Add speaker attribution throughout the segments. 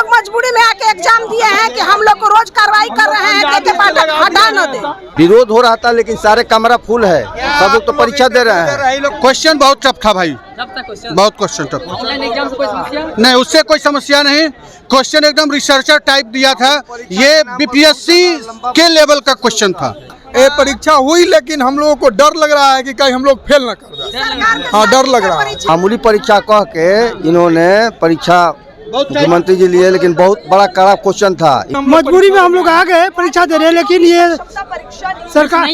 Speaker 1: लोग मजबूरी में आके एग्जाम दिए हैं कि हम लोग को रोज कार्रवाई कर रहे हैं के पाठक हटा न दे।
Speaker 2: विरोध हो रहा था लेकिन सारे कमरा फुल है, सब लोग तो परीक्षा दे रहे हैं।
Speaker 3: क्वेश्चन बहुत टफ था भाई, बहुत क्वेश्चन टफ।
Speaker 4: ऑनलाइन एग्जाम से कोई समस्या
Speaker 3: नहीं, उससे कोई समस्या नहीं। क्वेश्चन एकदम रिसर्चर टाइप दिया था, ये बीपीएससी के लेवल का क्वेश्चन था।
Speaker 5: ये परीक्षा हुई लेकिन हम लोगों को डर लग रहा है कि कहीं हम लोग फेल न कर दें। हाँ, डर लग रहा है।
Speaker 2: मामूली परीक्षा कह के इन्होंने परीक्षा मुख्यमंत्री जी लिए, लेकिन बहुत बड़ा कड़ा क्वेश्चन था।
Speaker 6: मजबूरी में हम लोग आ गए परीक्षा दे रहे हैं, लेकिन ये सरकार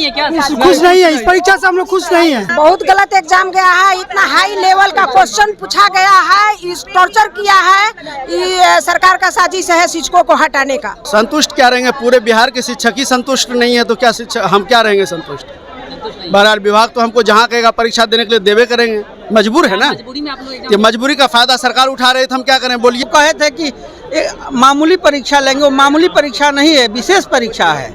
Speaker 6: खुश नहीं है। इस परीक्षा से हम लोग खुश नहीं है।
Speaker 1: बहुत गलत एग्जाम गया है, इतना हाई लेवल का क्वेश्चन पूछा गया है, इस टॉर्चर किया है, ये सरकार का साजिश है शिक्षकों को हटाने का।
Speaker 7: संतुष्ट क्या रहेंगे? पूरे बिहार के शिक्षक ही संतुष्ट नहीं है तो क्या शिक्षक हम क्या रहेंगे संतुष्ट? बहरहाल विभाग तो हमको जहाँ कहेगा परीक्षा देने के लिए देवे करेंगे, मजबूर है ना। ये मजबूरी का फायदा सरकार उठा रहे थे, हम क्या करें बोलिए।
Speaker 8: कहे थे कि मामूली परीक्षा लेंगे, वो मामूली परीक्षा नहीं है, विशेष परीक्षा है।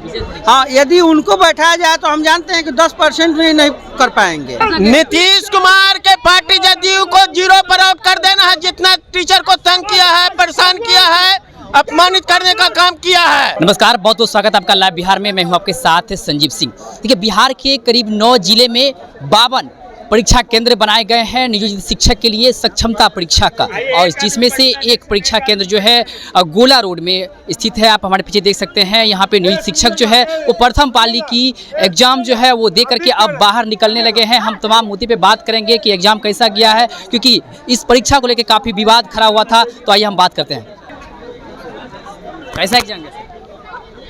Speaker 8: हाँ, यदि उनको बैठाया जाए तो हम जानते हैं कि 10% भी नहीं कर पाएंगे।
Speaker 9: नीतीश कुमार के पार्टी जदयू को 0 पर आउट कर देना है। जितना टीचर को तंग किया है, परेशान किया है, अपमानित करने का काम किया है।
Speaker 4: नमस्कार, बहुत बहुत स्वागत है आपका लाइव बिहार में। मैं हूं आपके साथ संजीव सिंह। देखिए, बिहार के करीब 9 जिले में 52 परीक्षा केंद्र बनाए गए हैं नियोजित शिक्षक के लिए सक्षमता परीक्षा का, और जिसमें से एक परीक्षा केंद्र जो है गोला रोड में स्थित है। आप हमारे पीछे देख सकते हैं, यहाँ पे नियोजित शिक्षक जो है वो प्रथम पाली की एग्जाम जो है वो दे करके अब बाहर निकलने लगे हैं। हम तमाम मुद्दे पे बात करेंगे कि एग्जाम कैसा गया है, क्योंकि इस परीक्षा को लेकर काफ़ी विवाद खड़ा हुआ था। तो आइए हम बात करते हैं, कैसा एग्जाम गया?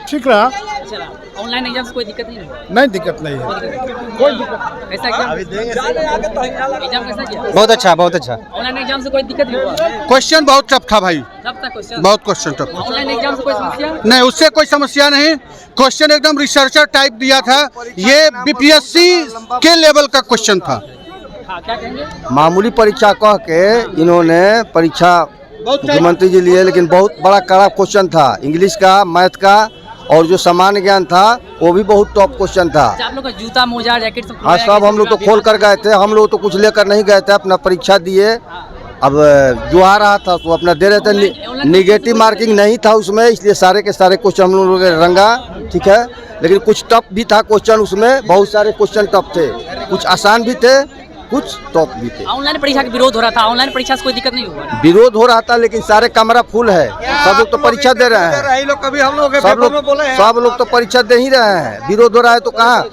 Speaker 5: ठीक रहा।
Speaker 4: ऑनलाइन एग्जाम से कोई दिक्कत नहीं है?
Speaker 5: नहीं, दिक्कत नहीं है।
Speaker 4: कोई दिक्कत? कैसा एग्जाम कैसा गया?
Speaker 2: बहुत अच्छा, बहुत अच्छा।
Speaker 4: ऑनलाइन एग्जाम से कोई दिक्कत नहीं हुआ?
Speaker 3: क्वेश्चन बहुत टफ था भाई,
Speaker 4: क्वेश्चन
Speaker 3: बहुत क्वेश्चन टफ।
Speaker 4: ऑनलाइन एग्जाम से कोई समस्या
Speaker 3: नहीं, उससे कोई समस्या नहीं। क्वेश्चन एकदम रिसर्चर टाइप दिया था, ये बीपीएससी के लेवल का क्वेश्चन था।
Speaker 4: हाँ, क्या कहेंगे?
Speaker 2: मामूली परीक्षा कह के इन्होंने परीक्षा मुख्यमंत्री जी लिए, लेकिन बहुत बड़ा कड़ा क्वेश्चन था। इंग्लिश का, मैथ का और जो सामान्य ज्ञान था वो भी बहुत टॉप क्वेश्चन था।
Speaker 4: आप लोग का जूता, मोजा, जैकेट सब?
Speaker 2: हाँ, सब हम लोग तो खोल कर गए थे। हम लोग तो कुछ लेकर नहीं गए थे, अपना परीक्षा दिए। अब जो आ रहा था तो अपना दे रहे थे। निगेटिव मार्किंग नहीं था उसमें, इसलिए सारे के सारे क्वेश्चन हम लोगों ने रंगा, ठीक है। लेकिन कुछ टफ भी था क्वेश्चन, उसमें बहुत सारे क्वेश्चन टफ थे, कुछ आसान भी थे, कुछ टॉप भी थे।
Speaker 4: ऑनलाइन परीक्षा का विरोध हो रहा था, ऑनलाइन परीक्षा से कोई दिक्कत नहीं हुआ?
Speaker 2: विरोध हो रहा था लेकिन सारे कमरा फुल है, सब लोग तो परीक्षा दे रहे हैं। सब लोग तो परीक्षा दे ही रहे हैं। विरोध हो रहा है तो कहाँ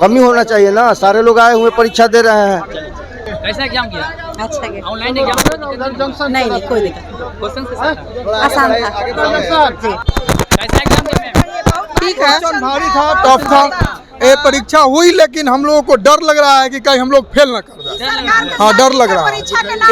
Speaker 2: कमी होना चाहिए ना, सारे लोग आए हुए परीक्षा दे रहे हैं।
Speaker 4: कैसा एग्जाम किया?
Speaker 1: अच्छा गया।
Speaker 4: ऑनलाइन एग्जाम
Speaker 1: नहीं, कोई दिक्कत।
Speaker 4: क्वेश्चन
Speaker 1: आसान था।
Speaker 4: कैसा एग्जाम किया?
Speaker 5: ठीक है, भारी था, टफ था। ये परीक्षा हुई लेकिन हम लोगों को डर लग रहा है कि कहीं हम लोग फेल न कर दें। हाँ, डर लग रहा है।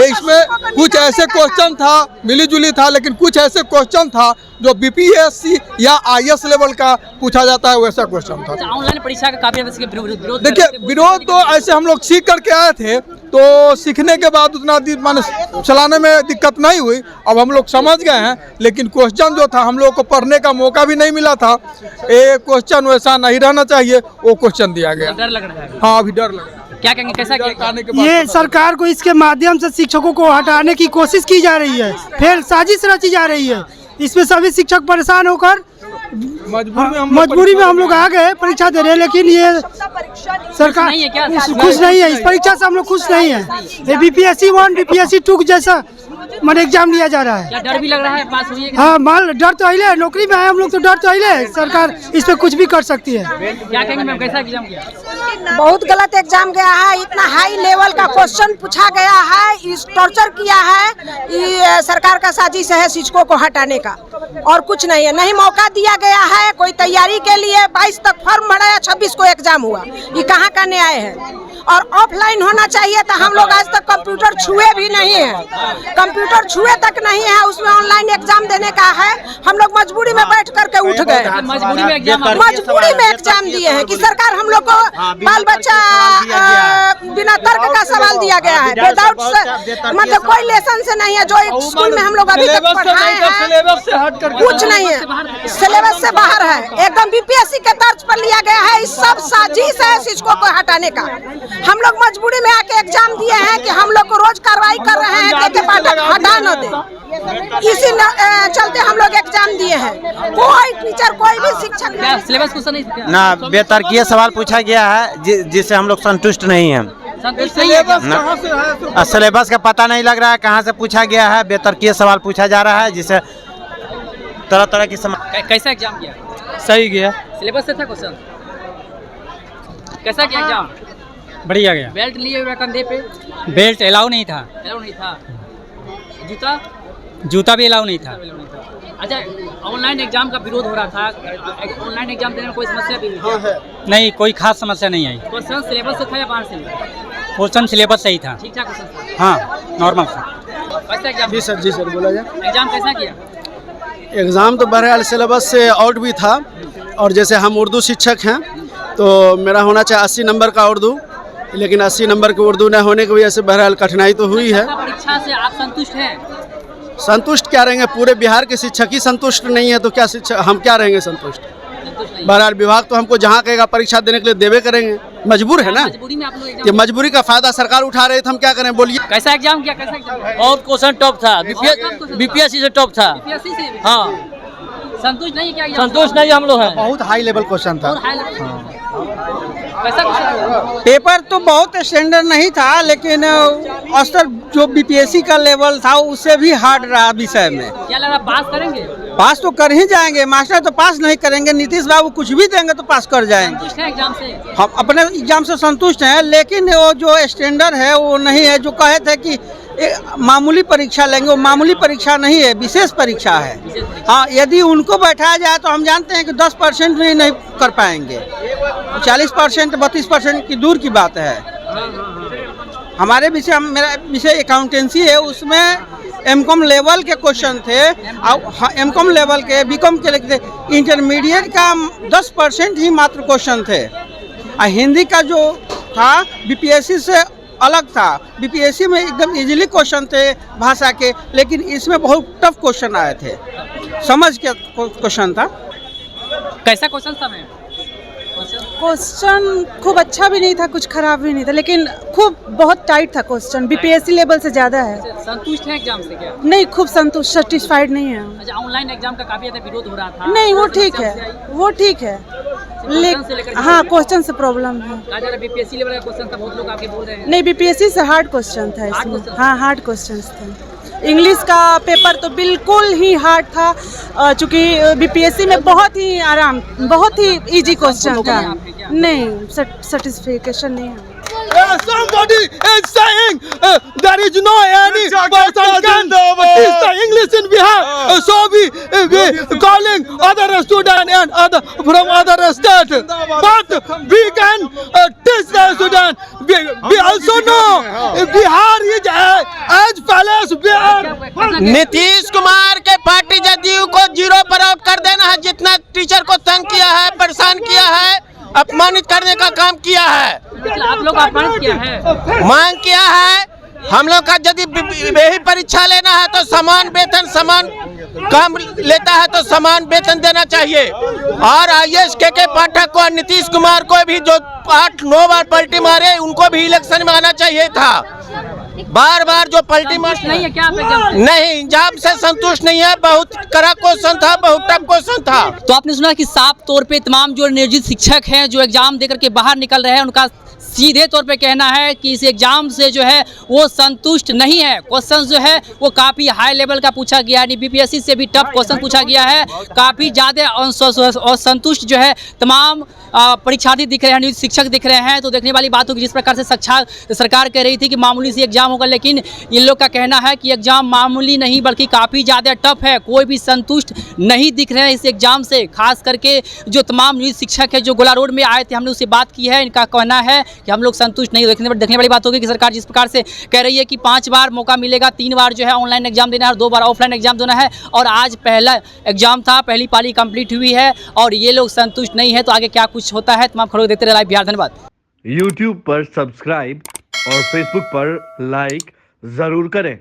Speaker 5: इसमें कुछ ऐसे क्वेश्चन था, मिली जुली था, लेकिन कुछ ऐसे क्वेश्चन था जो बीपीएससी या आईएएस लेवल का पूछा जाता है, वैसा क्वेश्चन था।
Speaker 4: ऑनलाइन परीक्षा का काफी विरोध।
Speaker 5: देखिए, विरोध तो ऐसे हम लोग सीख करके आए थे, तो सीखने के बाद उतना माने चलाने में दिक्कत नहीं हुई। अब हम लोग समझ गए हैं, लेकिन क्वेश्चन जो था हम लोग को पढ़ने का मौका भी नहीं मिला था। ये क्वेश्चन वैसा नहीं रहना चाहिए, वो क्वेश्चन दिया गया।
Speaker 4: डर लग रहा है?
Speaker 5: हाँ, अभी डर लग रहा है।
Speaker 4: क्या कहेंगे, कैसा किया?
Speaker 6: ये सरकार को इसके माध्यम से शिक्षकों को हटाने की कोशिश की जा रही है, फिर साजिश रची जा रही है। इसमें सभी शिक्षक परेशान होकर मजबूरी में हम लोग आ गए परीक्षा दे रहे हैं, लेकिन ये सरकार खुश नहीं है। इस परीक्षा से हम लोग खुश नहीं है। ये बीपीएससी 1, बीपीएससी 2 जैसा मन एग्जाम लिया जा रहा है।
Speaker 4: क्या डर भी लग रहा है पास हुई?
Speaker 6: हाँ, माल डर तो अहिले, नौकरी में आए हम लोग तो डर तो अहिले, सरकार इस पे कुछ भी कर सकती है।
Speaker 4: क्या कहेंगे मैम, कैसा एग्जाम किया?
Speaker 1: बहुत गलत एग्जाम गया है, इतना हाई लेवल का क्वेश्चन पूछा गया है, इस टॉर्चर किया है, ये सरकार का साजिश है शिक्षकों को हटाने का, और कुछ नहीं है। नहीं मौका दिया गया है कोई तैयारी के लिए। 22 तक फॉर्म भरा है, 26 को एग्जाम हुआ। ये कहाँ का न्याय है? और ऑफलाइन होना चाहिए था। हम लोग आज तक कंप्यूटर छुए भी नहीं है, कंप्यूटर छुए तक नहीं है, उसमें ऑनलाइन एग्जाम देने का है। हम लोग मजबूरी में बैठ करके उठ गए, मजबूरी में एग्जाम दिए हैं कि सरकार हम लोग को बाल बच्चा बिना तर्क का सवाल दिया गया है, विदाउट मतलब कोई लेसन से नहीं है। जो एक स्कूल में हम लोग अभी तक पढ़ाए हैं कुछ नहीं है, सिलेबस से बाहर है, एकदम बीपीएससी के तर्ज पर लिया गया है। इस सब साजिश है शिक्षकों को हटाने का। हम लोग मजबूरी में आके एग्जाम दिए हैं कि हम लोग को रोज कार्रवाई कर रहे हैं कि पाठक हटा न दे, इसी चलते हम लोग एग्जाम दिए हैं। कोई टीचर कोई भी शिक्षक
Speaker 4: सिलेबस क्वेश्चन नहीं
Speaker 9: ना बेतरकीय सवाल पूछा गया है जिससे हम लोग संतुष्ट नहीं हैं। सिलेबस का पता नहीं लग रहा है कहाँ से पूछा गया है, बेतरकीय सवाल पूछा जा रहा है जिससे तरह तरह की
Speaker 4: कैसा एग्जाम किया?
Speaker 6: सही गया,
Speaker 4: सिलेबस से था क्वेश्चन। कैसा किया एग्जाम?
Speaker 6: बढ़िया गया।
Speaker 4: बेल्ट लिए हुए कंधे पे?
Speaker 6: बेल्ट अलाउ नहीं था,
Speaker 4: जूता?
Speaker 6: जूता भी अलाउ नहीं था।
Speaker 4: अच्छा, ऑनलाइन एग्जाम का विरोध हो रहा था, ऑनलाइन एग्जाम देने में कोई समस्या भी नहीं?
Speaker 6: नहीं, कोई खास समस्या नहीं आई।
Speaker 4: क्वेश्चन सिलेबस से था या बाहर से?
Speaker 6: क्वेश्चन सिलेबस सही था।
Speaker 4: ठीक ठाक क्वेश्चन?
Speaker 6: हाँ, नॉर्मल था।
Speaker 4: कैसा एग्जाम?
Speaker 7: जी सर बोला जाए।
Speaker 4: एग्जाम कैसा किया?
Speaker 7: एग्ज़ाम तो बहरहाल सिलेबस से आउट भी था, और जैसे हम उर्दू शिक्षक हैं तो मेरा होना चाहिए 80 नंबर का उर्दू, लेकिन 80 नंबर की उर्दू न होने की वजह से बहरहाल कठिनाई तो हुई है।
Speaker 4: परीक्षा से आप संतुष्ट हैं?
Speaker 7: संतुष्ट क्या रहेंगे, पूरे बिहार के शिक्षक ही संतुष्ट नहीं है तो क्या शिक्षक हम क्या रहेंगे संतुष्ट? बहरहाल विभाग तो हमको जहाँ कहेगा परीक्षा देने के लिए देवे करेंगे, मजबूर है ना।
Speaker 4: मजबूरी में आप लोग
Speaker 7: ये मजबूरी का फायदा सरकार उठा रहे थे, हम क्या करें बोलिए।
Speaker 4: कैसा एग्जाम किया? कैसा एग्जाम?
Speaker 6: और क्वेश्चन टॉप था, बीपीएससी से टॉप था।
Speaker 4: बीपीएससी से?
Speaker 6: हाँ,
Speaker 4: संतुष्ट नहीं है क्या?
Speaker 6: संतुष्ट नहीं हम लोग हैं।
Speaker 7: बहुत हाई लेवल क्वेश्चन था।
Speaker 4: कैसा क्वेश्चन?
Speaker 8: पेपर तो बहुत स्टैंडर्ड नहीं था, लेकिन स्तर जो बीपीएससी का लेवल था उससे भी हार्ड रहा विषय में।
Speaker 4: क्या लगा पास करेंगे?
Speaker 8: पास तो कर ही जाएंगे, मास्टर तो पास नहीं करेंगे। नीतीश बाबू कुछ भी देंगे तो पास कर जाएंगे।
Speaker 4: संतुष्ट है एग्जाम से?
Speaker 8: हम अपने एग्जाम से संतुष्ट हैं, लेकिन वो जो स्टैंडर्ड है वो नहीं है। जो कहे थे कि मामूली परीक्षा लेंगे, वो मामूली परीक्षा नहीं है, विशेष परीक्षा है। हाँ, यदि उनको बैठाया जाए तो हम जानते हैं कि 10% भी नहीं कर पाएंगे। 40% 32% की दूर की बात है। हमारे विषय मेरा विषय अकाउंटेंसी है, उसमें एमकॉम लेवल के क्वेश्चन थे। एमकॉम लेवल के बीकॉम के लिखते, इंटरमीडिएट का 10% ही मात्र क्वेश्चन थे। हिंदी का जो था बीपीएससी से अलग था। बीपीएससी में एकदम इजीली क्वेश्चन थे भाषा के, लेकिन इसमें बहुत टफ क्वेश्चन आए थे, समझ के क्वेश्चन था।
Speaker 4: कैसा क्वेश्चन था मैम?
Speaker 1: क्वेश्चन खूब अच्छा भी नहीं था, कुछ खराब भी नहीं था, लेकिन खूब बहुत टाइट था क्वेश्चन, बीपीएससी लेवल से ज़्यादा है।
Speaker 4: संतुष्ट है एग्जाम से क्या?
Speaker 1: नहीं, खूब संतुष्ट, सेटिस्फाइड नहीं है।
Speaker 4: अच्छा, ऑनलाइन एग्जाम का काफी ज्यादा विरोध हो रहा था।
Speaker 1: नहीं, वो ठीक है, वो ठीक है, लेकिन हाँ क्वेश्चन से प्रॉब्लम है।
Speaker 4: बीपीएससी लेवल का क्वेश्चन था, बहुत लोग आपके बोल रहे हैं।
Speaker 1: नहीं, बीपीएससी से हार्ड क्वेश्चन था इसमें। हाँ, हार्ड क्वेश्चन थे। इंग्लिश का पेपर तो बिल्कुल ही हार्ड था, चूँकि बीपीएससी में बहुत ही आराम, बहुत ही इजी क्वेश्चन था। नहीं, सर्टिफिकेशन नहीं है।
Speaker 5: Somebody is saying there is no any person can teach the English in Bihar. So we calling other student and other from other state, but we can teach the student. We also know Bihar is as palace.
Speaker 9: Nitish Kumar के party JDU को 0 पर out कर देना है। जितना teacher को तंग किया है, परेशान किया है, अपमानित करने का काम किया है।
Speaker 4: आप लोग अपमानित किया है,
Speaker 9: मांग किया है। हम लोग का यदि यही परीक्षा लेना है तो समान वेतन, समान काम लेता है तो समान वेतन देना चाहिए। और आईएएस के पाठक को और नीतीश कुमार को भी जो 8-9 बार पलटी मारे, उनको भी इलेक्शन में आना चाहिए था। बार बार जो पलटी मार
Speaker 4: नहीं है क्या?
Speaker 9: नहीं, एग्जाम से संतुष्ट नहीं है। बहुत कड़ा क्वेश्चन था, बहुत टफ क्वेश्चन था।
Speaker 4: तो आपने सुना कि साफ तौर पे तमाम जो नियोजित शिक्षक हैं जो एग्जाम देकर के बाहर निकल रहे हैं, उनका सीधे तौर पे कहना है कि इस एग्जाम से जो है वो संतुष्ट नहीं है। क्वेश्चन जो है वो काफ़ी हाई लेवल का पूछा गया है, बीपीएससी से भी टफ क्वेश्चन पूछा गया है। काफ़ी ज़्यादा असंतुष्ट जो है तमाम परीक्षार्थी दिख रहे हैं, नियोजित शिक्षक दिख रहे हैं। तो देखने वाली बात होगी, जिस प्रकार से सरकार कह रही थी कि मामूली सी एग्जाम होगा, लेकिन इन लोग का कहना है कि एग्जाम मामूली नहीं बल्कि काफ़ी ज़्यादा टफ है। कोई भी संतुष्ट नहीं दिख रहे हैं इस एग्जाम से। खास करके जो तमाम नियोजित शिक्षक है जो गोला रोड में आए थे, हमने उससे बात की है, इनका कहना है कि हम लोग संतुष्ट नहीं। देखने वाली बात होगी कि सरकार जिस प्रकार से कह रही है कि 5 बार मौका मिलेगा, 3 बार जो है ऑनलाइन एग्जाम देना है और 2 बार ऑफलाइन एग्जाम देना है, और आज पहला एग्जाम था, पहली पाली कंप्लीट हुई है और ये लोग संतुष्ट नहीं है। तो आगे क्या कुछ होता है तमाम खबरों देखते रहे लाइव बिहार। धन्यवाद।
Speaker 10: YouTube पर सब्सक्राइब और फेसबुक पर लाइक जरूर करें।